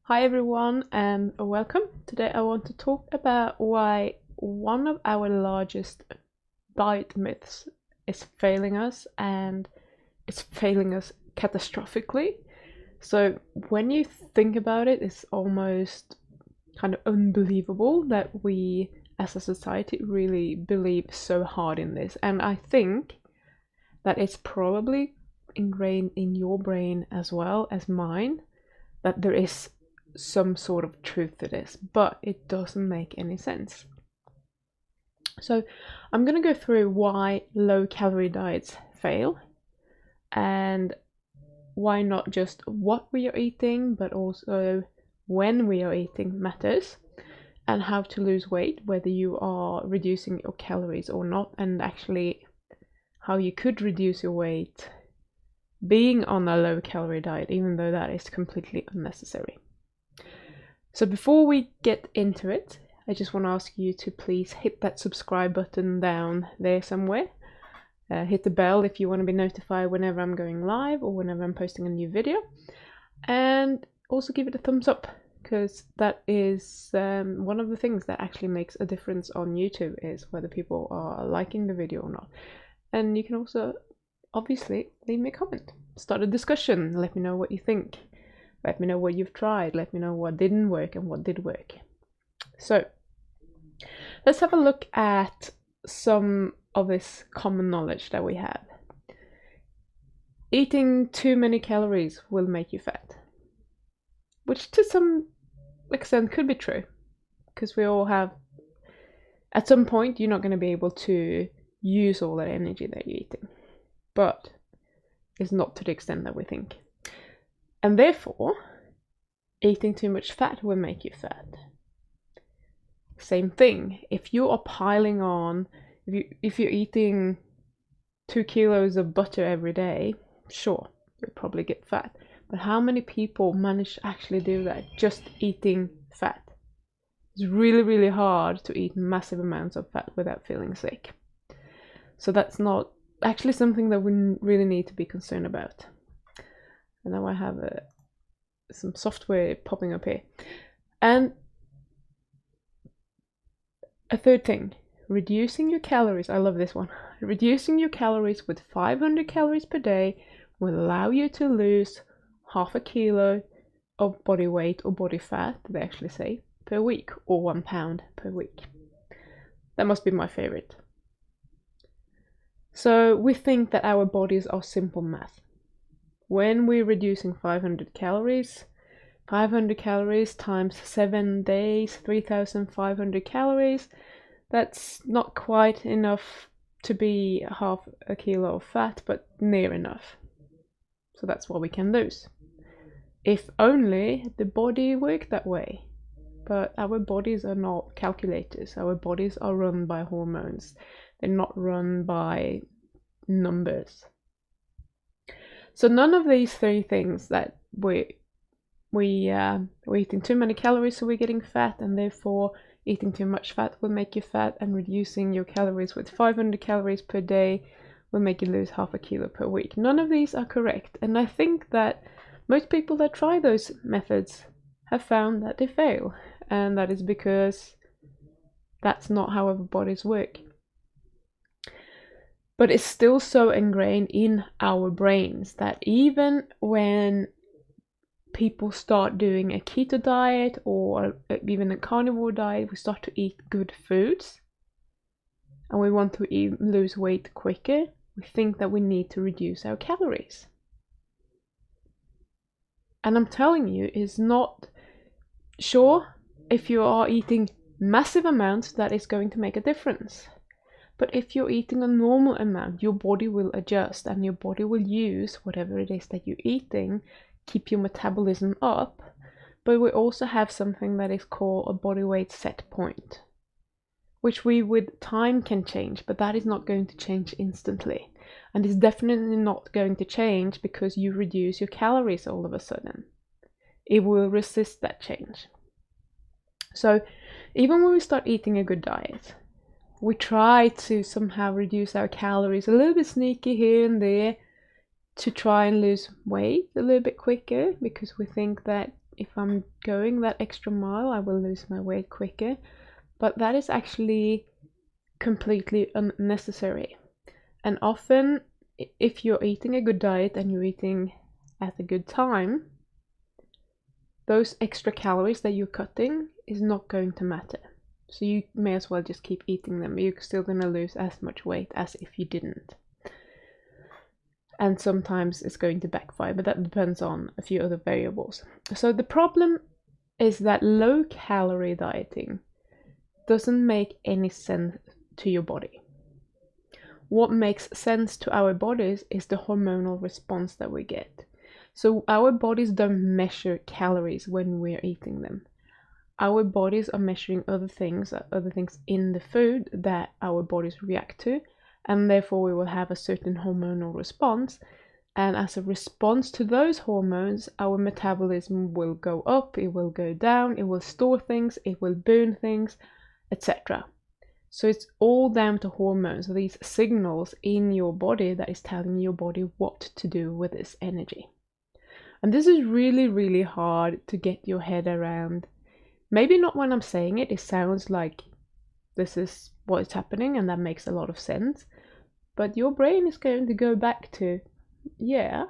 Hi everyone and welcome. Today I want to talk about why one of our largest diet myths is failing us, and it's failing us catastrophically. So when you think about it, it's almost kind of unbelievable that we as a society really believe so hard in this. And I think that it's probably ingrained in your brain as well as mine that there is some sort of truth to this, but it doesn't make any sense. So I'm going to go through why low calorie diets fail, and why not just what we are eating, but also when we are eating matters, and how to lose weight, whether you are reducing your calories or not, and actually how you could reduce your weight being on a low calorie diet, even though that is completely unnecessary. So before we get into it, I just want to ask you to please hit that subscribe button down there somewhere. Hit the bell if you want to be notified whenever I'm going live or whenever I'm posting a new video. And also give it a thumbs up, because that is one of the things that actually makes a difference on YouTube, is whether people are liking the video or not. And you can also obviously leave me a comment, start a discussion, let me know what you think. Let me know what you've tried, let me know what didn't work and what did work. So let's have a look at some of this common knowledge that we have. Eating too many calories will make you fat, which to some extent could be true, because we all have, at some point you're not going to be able to use all that energy that you're eating, but it's not to the extent that we think. And therefore, eating too much fat will make you fat. Same thing, if you are piling on, if you're eating 2 kilos of butter every day, sure, you'll probably get fat. But how many people manage to actually do that, just eating fat? It's really, really hard to eat massive amounts of fat without feeling sick. So that's not actually something that we really need to be concerned about. And now I have some software popping up here. And a third thing, reducing your calories. I love this one. Reducing your calories with 500 calories per day will allow you to lose half a kilo of body weight or body fat, they actually say, per week, or 1 pound per week. That must be my favorite. So we think that our bodies are simple math. When we're reducing 500 calories times 7 days, 3,500 calories, that's not quite enough to be half a kilo of fat, but near enough. So that's what we can lose. If only the body worked that way. But our bodies are not calculators. Our bodies are run by hormones. They're not run by numbers. So none of these three things, that we're eating too many calories so we're getting fat, and therefore eating too much fat will make you fat, and reducing your calories with 500 calories per day will make you lose half a kilo per week. None of these are correct, and I think that most people that try those methods have found that they fail, and that is because that's not how our bodies work. But it's still so ingrained in our brains that even when people start doing a keto diet or even a carnivore diet, we start to eat good foods and we want to lose weight quicker, we think that we need to reduce our calories. And I'm telling you, it's not sure if you are eating massive amounts that is going to make a difference. But if you're eating a normal amount, your body will adjust and your body will use whatever it is that you're eating, keep your metabolism up. But we also have something that is called a body weight set point, which we with time can change, but that is not going to change instantly. And it's definitely not going to change because you reduce your calories all of a sudden. It will resist that change. So even when we start eating a good diet, we try to somehow reduce our calories a little bit sneaky here and there to try and lose weight a little bit quicker, because we think that if I'm going that extra mile, I will lose my weight quicker. But that is actually completely unnecessary. And often, if you're eating a good diet and you're eating at a good time, those extra calories that you're cutting is not going to matter. So you may as well just keep eating them. You're still going to lose as much weight as if you didn't. And sometimes it's going to backfire, but that depends on a few other variables. So the problem is that low calorie dieting doesn't make any sense to your body. What makes sense to our bodies is the hormonal response that we get. So our bodies don't measure calories when we're eating them. Our bodies are measuring other things in the food that our bodies react to, and therefore we will have a certain hormonal response. And as a response to those hormones, our metabolism will go up, it will go down, it will store things, it will burn things, etc. So it's all down to hormones, these signals in your body that is telling your body what to do with this energy. And this is really, really hard to get your head around. Maybe not when I'm saying it, it sounds like this is what is happening and that makes a lot of sense. But your brain is going to go back to, yeah,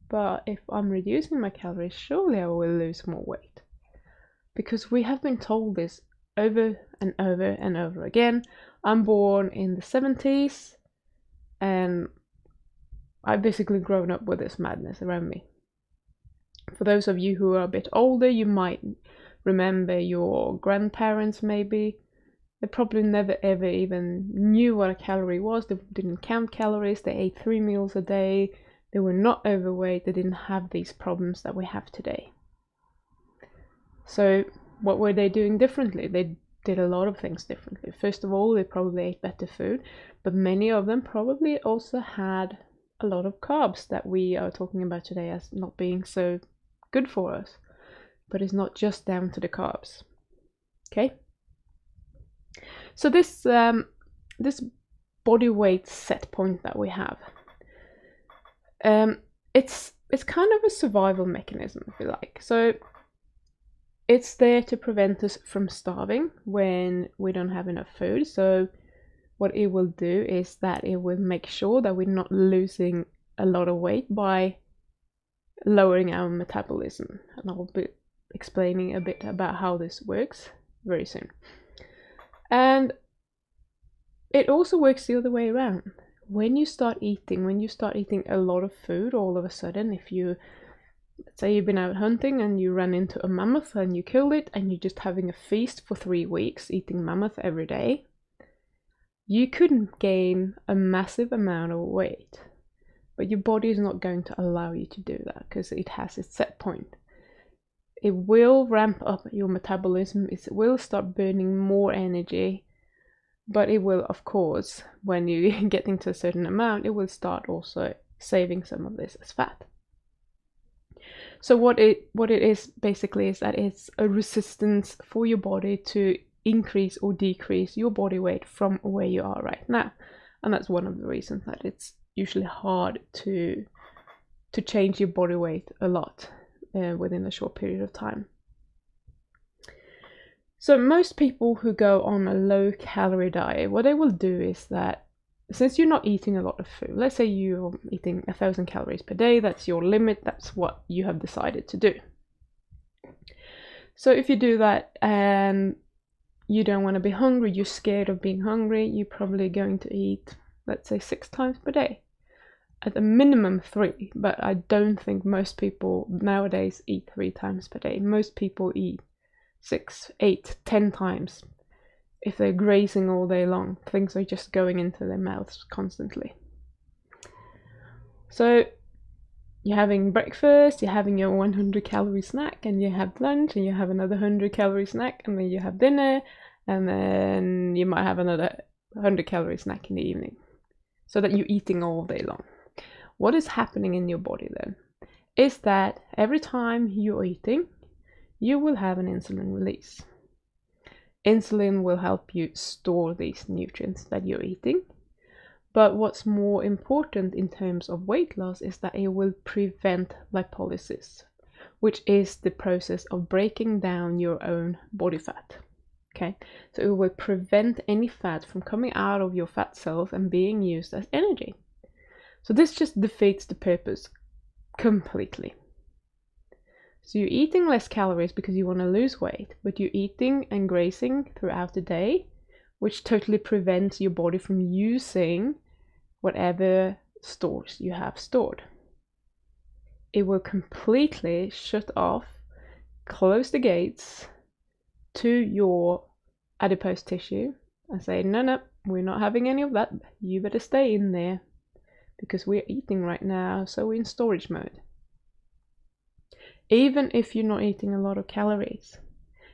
but if I'm reducing my calories, surely I will lose more weight. Because we have been told this over and over and over again. I'm born in the 70s and I've basically grown up with this madness around me. For those of you who are a bit older, you might remember your grandparents maybe. They probably never ever even knew what a calorie was. They didn't count calories. They ate 3 meals a day. They were not overweight. They didn't have these problems that we have today. So what were they doing differently? They did a lot of things differently. First of all, they probably ate better food, but many of them probably also had a lot of carbs that we are talking about today as not being so good for us. But it's not just down to the carbs. Okay? So this body weight set point that we have, it's kind of a survival mechanism, if you like. So it's there to prevent us from starving when we don't have enough food. So what it will do is that it will make sure that we're not losing a lot of weight by lowering our metabolism. And I'll be explaining a bit about how this works very soon. And it also works the other way around. When you start eating a lot of food, all of a sudden, if you, let's say you've been out hunting and you run into a mammoth and you kill it and you're just having a feast for 3 weeks, eating mammoth every day, you couldn't gain a massive amount of weight. But your body is not going to allow you to do that because it has its set point. It will ramp up your metabolism, it will start burning more energy, but it will, of course, when you're getting to a certain amount, it will start also saving some of this as fat. So what it is basically is that it's a resistance for your body to increase or decrease your body weight from where you are right now. And that's one of the reasons that it's usually hard to change your body weight a lot within a short period of time. So most people who go on a low calorie diet, what they will do is that since you're not eating a lot of food, let's say you're eating 1,000 calories per day, that's your limit, that's what you have decided to do. So if you do that and you don't want to be hungry, you're scared of being hungry, you're probably going to eat, let's say 6 times per day. At a minimum 3, but I don't think most people nowadays eat 3 times per day. Most people eat 6, 8, 10 times. If they're grazing all day long, things are just going into their mouths constantly. So you're having breakfast, you're having your 100 calorie snack, and you have lunch, and you have another 100 calorie snack, and then you have dinner, and then you might have another 100 calorie snack in the evening. So that you're eating all day long. What is happening in your body then is that every time you're eating, you will have an insulin release. Insulin will help you store these nutrients that you're eating. But what's more important in terms of weight loss is that it will prevent lipolysis. which is the process of breaking down your own body fat. Okay, so it will prevent any fat from coming out of your fat cells and being used as energy. So this just defeats the purpose completely. So you're eating less calories because you want to lose weight, but you're eating and grazing throughout the day, which totally prevents your body from using whatever stores you have stored. It will completely shut off, close the gates to your adipose tissue and say, no, we're not having any of that. You better stay in there because we're eating right now, so we're in storage mode. Even if you're not eating a lot of calories,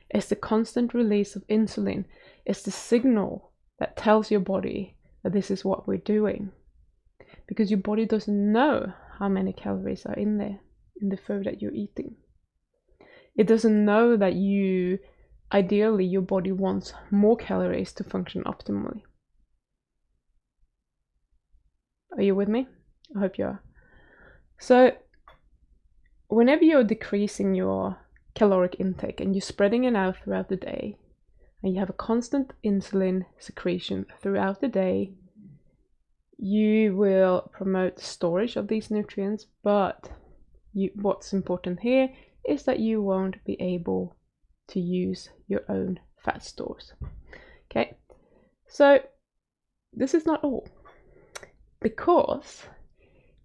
it's the constant release of insulin. It's the signal that tells your body that this is what we're doing. Because your body doesn't know how many calories are in there, in the food that you're eating. It doesn't know that ideally, your body wants more calories to function optimally. Are you with me? I hope you are. So, whenever you're decreasing your caloric intake and you're spreading it out throughout the day, and you have a constant insulin secretion throughout the day, you will promote storage of these nutrients, but what's important here is that you won't be able to use your own fat stores. Okay, so this is not all. Because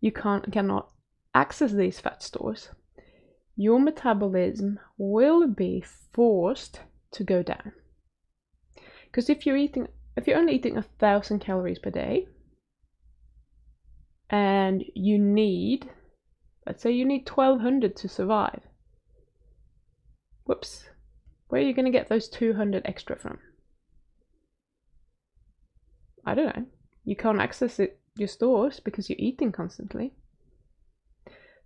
you cannot access these fat stores, your metabolism will be forced to go down. Because if you're only eating 1,000 calories per day, and let's say you need 1,200 to survive. Whoops, where are you going to get those 200 extra from? I don't know. You can't access your stores because you're eating constantly.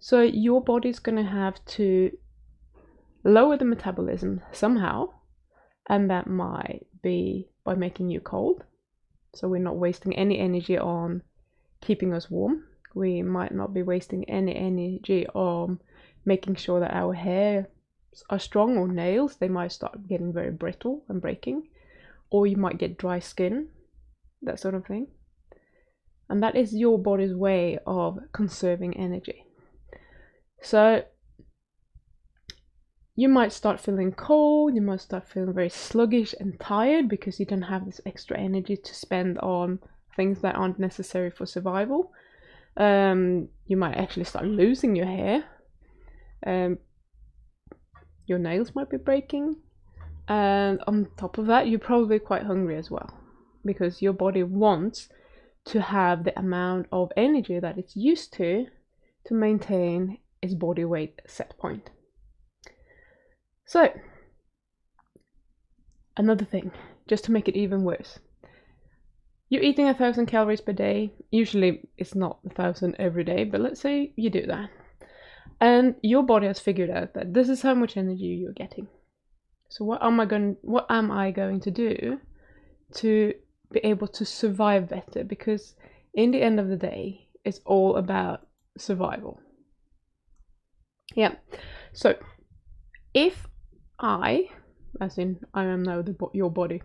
So your body's going to have to lower the metabolism somehow, and that might be by making you cold. So we're not wasting any energy on keeping us warm. We might not be wasting any energy on making sure that our hair are strong, or nails, they might start getting very brittle and breaking, or you might get dry skin, that sort of thing. And that is your body's way of conserving energy. So you might start feeling cold, you might start feeling very sluggish and tired because you don't have this extra energy to spend on things that aren't necessary for survival. You might actually start losing your hair. Your nails might be breaking. And on top of that, you're probably quite hungry as well, because your body wants to have the amount of energy that it's used to maintain its body weight set point. So, another thing, just to make it even worse. You're eating 1,000 calories per day. Usually it's not 1,000 every day, but let's say you do that. And your body has figured out that this is how much energy you're getting. So what am I going to do to be able to survive better? Because in the end of the day, it's all about survival. Yeah. So if as in I am now your body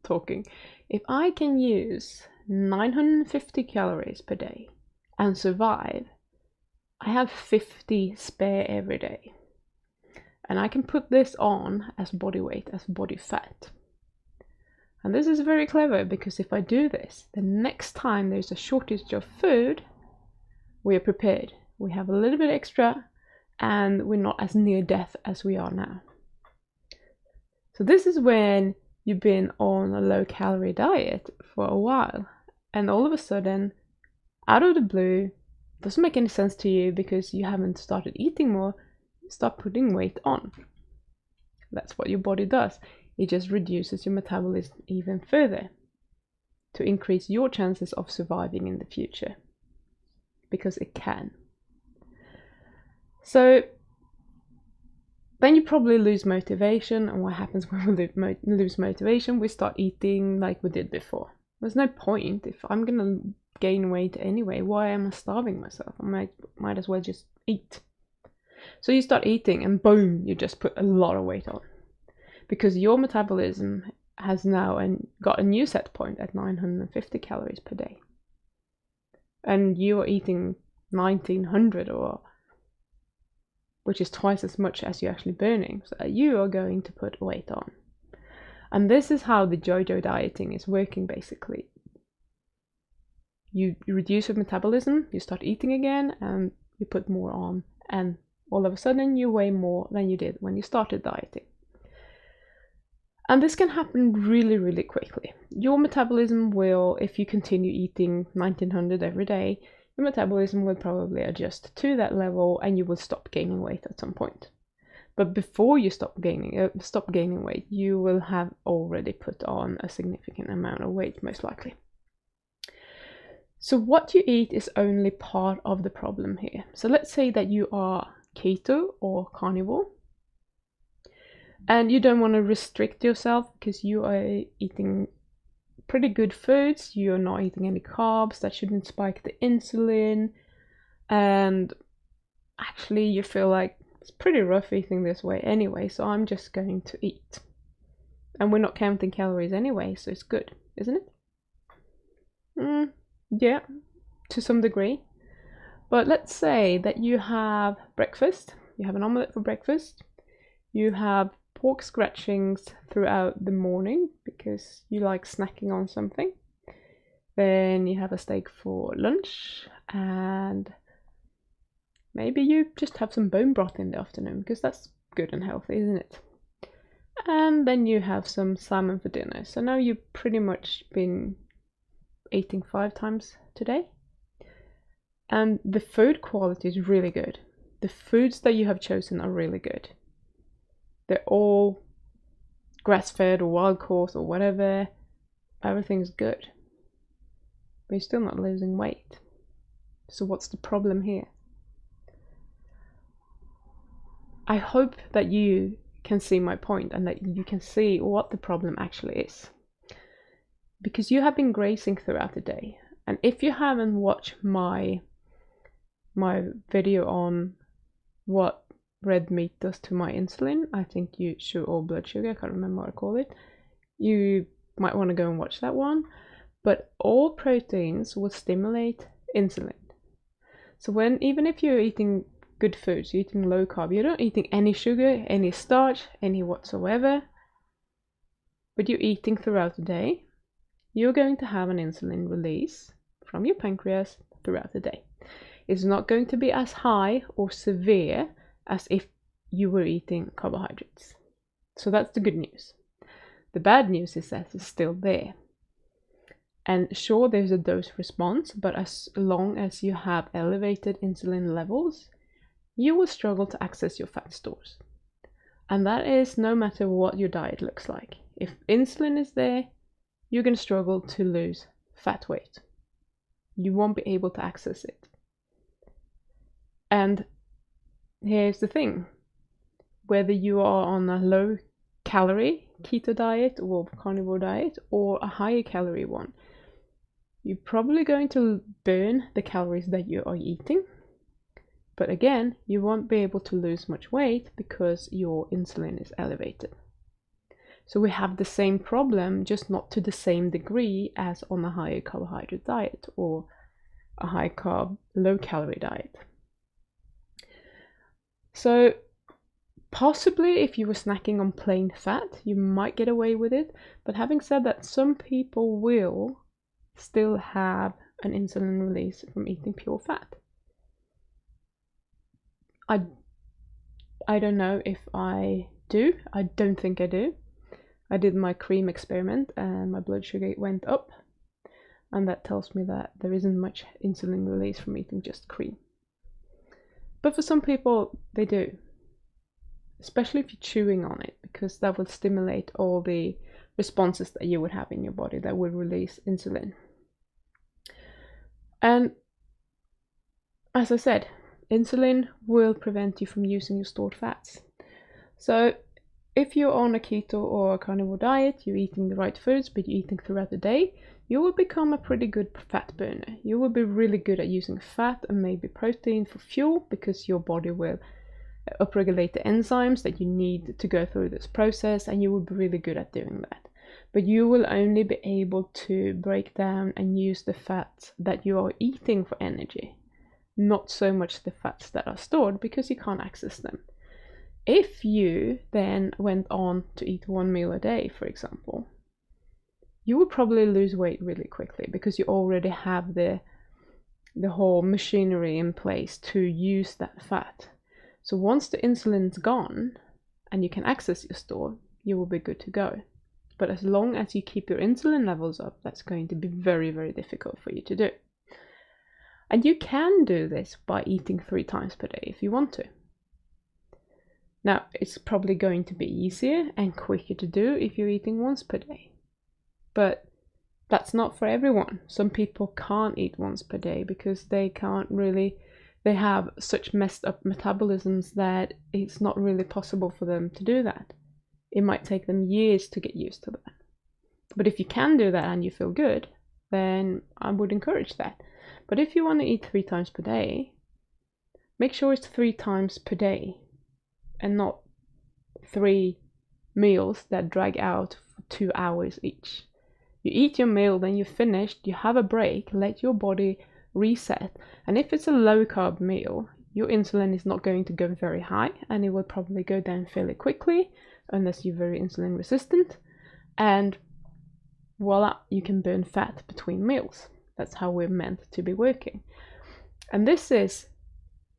talking, if I can use 950 calories per day and survive, I have 50 spare every day. And I can put this on as body weight, as body fat. And this is very clever, because if I do this, the next time there's a shortage of food, we are prepared. We have a little bit extra, and we're not as near death as we are now. So this is when you've been on a low calorie diet for a while, and all of a sudden, out of the blue, doesn't make any sense to you because you haven't started eating more, you start putting weight on. That's what your body does. It just reduces your metabolism even further to increase your chances of surviving in the future, because it can. So then you probably lose motivation, and what happens when we lose motivation? We start eating like we did before. There's no point. If I'm gonna gain weight anyway, why am I starving myself? I might as well just eat. So you start eating and boom, you just put a lot of weight on. Because your metabolism has now got a new set point at 950 calories per day. And you are eating 1900, which is twice as much as you're actually burning. So you are going to put weight on. And this is how the JoJo dieting is working basically. You reduce your metabolism, you start eating again, and you put more on. And all of a sudden you weigh more than you did when you started dieting. And this can happen really, really quickly. Your metabolism will, if you continue eating 1900 every day, your metabolism will probably adjust to that level and you will stop gaining weight at some point. But before you stop gaining weight, you will have already put on a significant amount of weight, most likely. So what you eat is only part of the problem here. So let's say that you are keto or carnivore, and you don't want to restrict yourself because you are eating pretty good foods. You're not eating any carbs that shouldn't spike the insulin. And actually you feel like it's pretty rough eating this way anyway, so I'm just going to eat. And we're not counting calories anyway, so it's good, isn't it? Yeah, to some degree. But let's say that you have breakfast. You have an omelette for breakfast. You have pork scratchings throughout the morning because you like snacking on something. Then you have a steak for lunch, and maybe you just have some bone broth in the afternoon because that's good and healthy, isn't it? And then you have some salmon for dinner. So now you've pretty much been eating 5 times today. And the food quality is really good. The foods that you have chosen are really good. They're all grass-fed or wild-caught or whatever. Everything's good. But you're still not losing weight. So what's the problem here? I hope that you can see my point and that you can see what the problem actually is. Because you have been grazing throughout the day. And if you haven't watched my video on what red meat does to my insulin, I think you should, or blood sugar, I can't remember what I call it. You might want to go and watch that one. But all proteins will stimulate insulin. So even if you're eating good foods, you're eating low carb, you're not eating any sugar, any starch, any whatsoever, but you're eating throughout the day, you're going to have an insulin release from your pancreas throughout the day. It's not going to be as high or severe as if you were eating carbohydrates. So that's the good news. The bad news is that it's still there. And sure, there's a dose response, but as long as you have elevated insulin levels, you will struggle to access your fat stores. And that is no matter what your diet looks like. If insulin is there, you're going to struggle to lose fat weight. You won't be able to access it. And here's the thing. Whether you are on a low calorie keto diet or carnivore diet or a higher calorie one, you're probably going to burn the calories that you are eating. But again, you won't be able to lose much weight because your insulin is elevated. So we have the same problem, just not to the same degree as on a higher carbohydrate diet or a high carb, low calorie diet. So possibly if you were snacking on plain fat, you might get away with it. But having said that, some people will still have an insulin release from eating pure fat. I don't know if I do. I don't think I do. I did my cream experiment and my blood sugar went up, and that tells me that there isn't much insulin release from eating just cream. But for some people, they do, especially if you're chewing on it, because that will stimulate all the responses that you would have in your body that will release insulin. And as I said, insulin will prevent you from using your stored fats. So if you're on a keto or a carnivore diet, you're eating the right foods, but you're eating throughout the day, you will become a pretty good fat burner. You will be really good at using fat and maybe protein for fuel because your body will upregulate the enzymes that you need to go through this process, and you will be really good at doing that. But you will only be able to break down and use the fats that you are eating for energy, not so much the fats that are stored, because you can't access them. If you then went on to eat 1 meal a day, for example, you would probably lose weight really quickly, because you already have the whole machinery in place to use that fat. So once the insulin's gone and you can access your store, you will be good to go. But as long as you keep your insulin levels up, that's going to be very, very difficult for you to do. And you can do this by eating 3 times per day if you want to. Now, it's probably going to be easier and quicker to do if you're eating once per day. But that's not for everyone. Some people can't eat once per day because they have such messed up metabolisms that it's not really possible for them to do that. It might take them years to get used to that. But if you can do that and you feel good, then I would encourage that. But if you want to eat 3 times per day, make sure it's 3 times per day and not 3 meals that drag out for 2 hours each. You eat your meal, then you're finished, you have a break, let your body reset. And if it's a low carb meal, your insulin is not going to go very high, and it will probably go down fairly quickly unless you're very insulin resistant. And voila, you can burn fat between meals. That's how we're meant to be working. And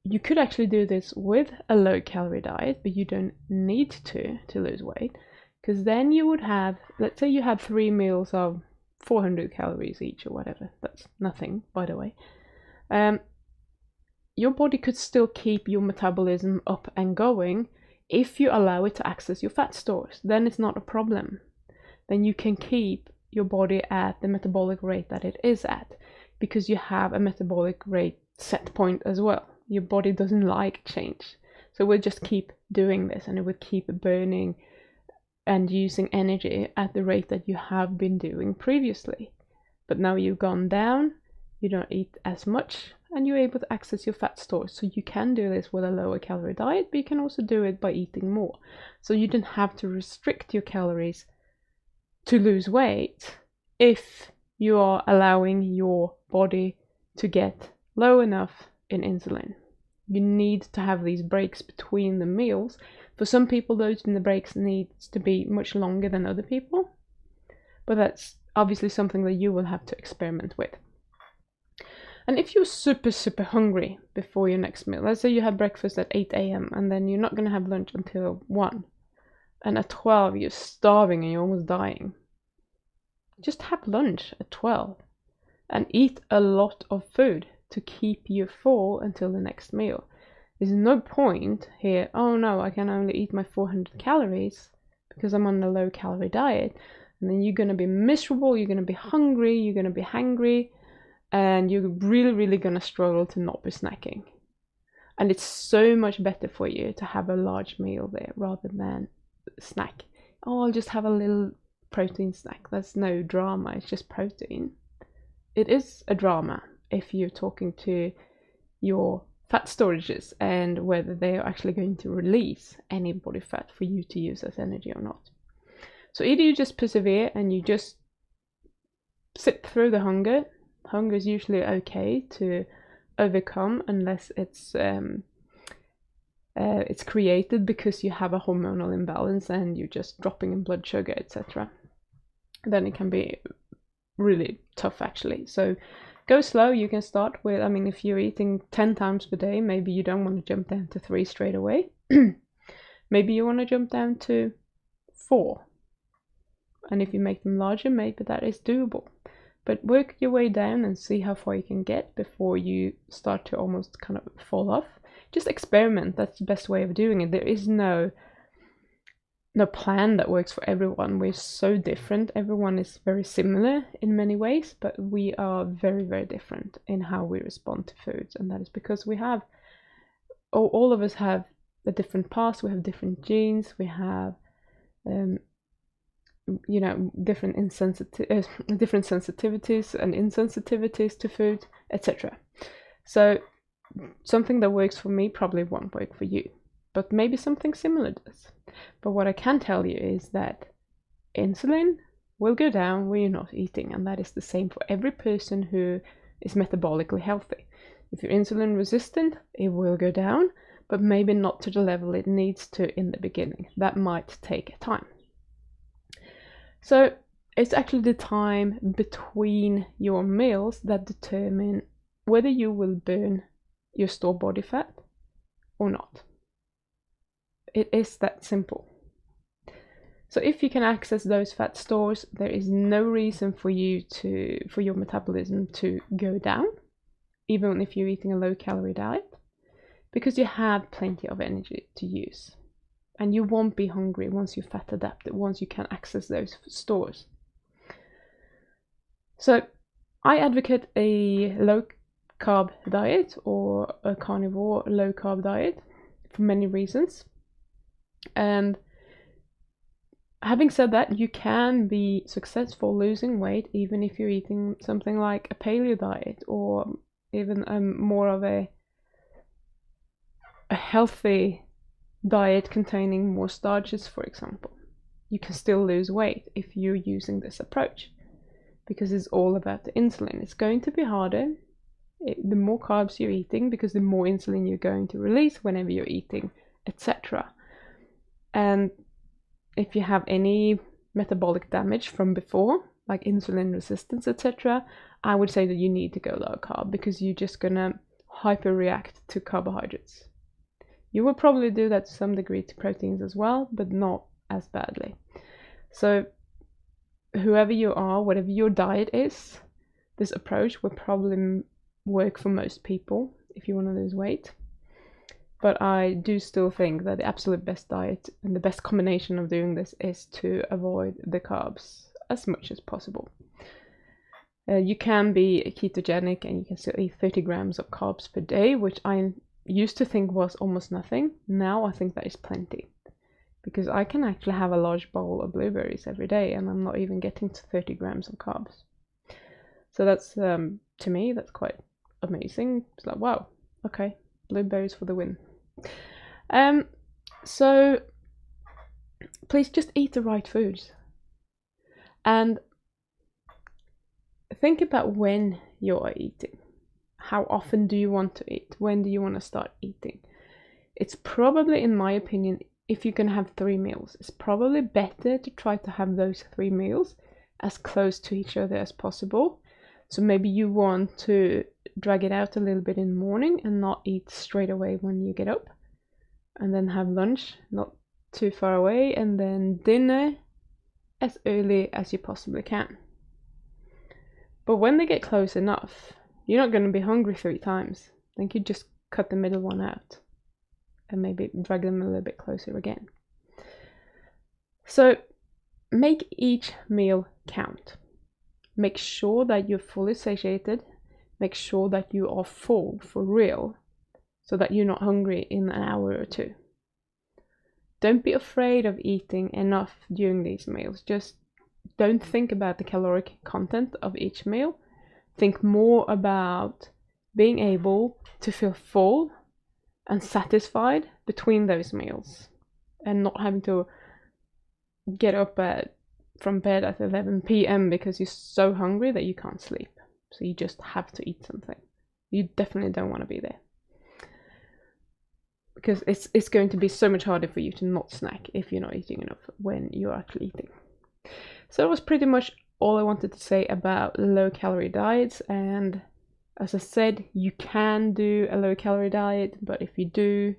you could actually do this with a low calorie diet, but you don't need to lose weight. Because then you would have, let's say you have 3 meals of 400 calories each or whatever. That's nothing, by the way. Your body could still keep your metabolism up and going if you allow it to access your fat stores. Then it's not a problem. Then you can keep your body at the metabolic rate that it is at, because you have a metabolic rate set point as well. Your body doesn't like change. So we'll just keep doing this, and it will keep burning and using energy at the rate that you have been doing previously. But now you've gone down, you don't eat as much, and you're able to access your fat stores. So you can do this with a lower calorie diet, but you can also do it by eating more. So you don't have to restrict your calories to lose weight if you are allowing your body to get low enough in insulin. You need to have these breaks between the meals. For some people, those in the breaks needs to be much longer than other people, but that's obviously something that you will have to experiment with. And if you're super, super hungry before your next meal, let's say you have breakfast at 8 a.m. and then you're not going to have lunch until 1, and at 12 you're starving and you're almost dying, just have lunch at 12 and eat a lot of food to keep you full until the next meal. There's no point here, oh no, I can only eat my 400 calories because I'm on a low calorie diet. And then you're going to be miserable, you're going to be hungry, you're going to be hangry, and you're really, really going to struggle to not be snacking. And it's so much better for you to have a large meal there rather than snack. Oh, I'll just have a little protein snack. That's no drama, it's just protein. It is a drama if you're talking to your fat storages and whether they are actually going to release any body fat for you to use as energy or not. So either you just persevere and you just sit through the hunger. Hunger is usually okay to overcome unless it's created because you have a hormonal imbalance and you're just dropping in blood sugar, etc. Then it can be really tough actually. So go slow. You can start with, if you're eating 10 times per day, maybe you don't want to jump down to 3 straight away. Maybe you want to jump down to 4. And if you make them larger, maybe that is doable. But work your way down and see how far you can get before you start to almost kind of fall off. Just experiment. That's the best way of doing it. There is no plan that works for everyone. We're so different. Everyone is very similar in many ways, but we are very, very different in how we respond to foods. And that is because we have, all of us have a different past. We have different genes. We have, different sensitivities and insensitivities to food, etc. So something that works for me probably won't work for you. but maybe something similar does. But what I can tell you is that insulin will go down when you're not eating, and that is the same for every person who is metabolically healthy. If you're insulin resistant, it will go down, but maybe not to the level it needs to in the beginning. That might take time. So it's actually the time between your meals that determine whether you will burn your stored body fat or not. It is that simple. So if you can access those fat stores, there is no reason for your metabolism to go down, even if you're eating a low-calorie diet, because you have plenty of energy to use. And you won't be hungry once you're fat adapted, once you can access those stores. So I advocate a low-carb diet or a carnivore low-carb diet for many reasons. And having said that, you can be successful losing weight even if you're eating something like a paleo diet, or even more of a healthy diet containing more starches, for example. You can still lose weight if you're using this approach, because it's all about the insulin. It's going to be harder the more carbs you're eating, because the more insulin you're going to release whenever you're eating, etc. And if you have any metabolic damage from before, like insulin resistance, etc., I would say that you need to go low carb, because you're just gonna hyper-react to carbohydrates. You will probably do that to some degree to proteins as well, but not as badly. So whoever you are, whatever your diet is, this approach will probably work for most people if you want to lose weight. But I do still think that the absolute best diet and the best combination of doing this is to avoid the carbs as much as possible. You can be ketogenic and you can still eat 30 grams of carbs per day, which I used to think was almost nothing. Now I think that is plenty, because I can actually have a large bowl of blueberries every day and I'm not even getting to 30 grams of carbs. So that's, to me, that's quite amazing. It's like, wow, okay, blueberries for the win. So please just eat the right foods and think about when you are eating. How often do you want to eat? When do you want to start eating? It's probably, in my opinion, if you can have 3 meals, it's probably better to try to have those 3 meals as close to each other as possible. So maybe you want to drag it out a little bit in the morning and not eat straight away when you get up, and then have lunch not too far away, and then dinner as early as you possibly can. But when they get close enough, you're not going to be hungry 3 times. Then you just cut the middle one out and maybe drag them a little bit closer again. So make each meal count. Make sure that you're fully satiated. Make sure that you are full for real, so that you're not hungry in an hour or 2. Don't be afraid of eating enough during these meals. Just don't think about the caloric content of each meal. Think more about being able to feel full and satisfied between those meals, and not having to get up from bed at 11 p.m. because you're so hungry that you can't sleep. So you just have to eat something. You definitely don't want to be there, because it's going to be so much harder for you to not snack if you're not eating enough when you're actually eating. So that was pretty much all I wanted to say about low-calorie diets. And as I said, you can do a low-calorie diet, but if you do,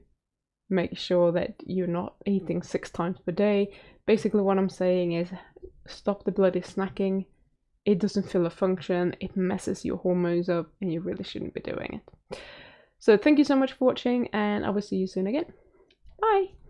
make sure that you're not eating 6 times per day. Basically what I'm saying is stop the bloody snacking. It doesn't fill a function, it messes your hormones up, and you really shouldn't be doing it. So thank you so much for watching, and I will see you soon again. Bye!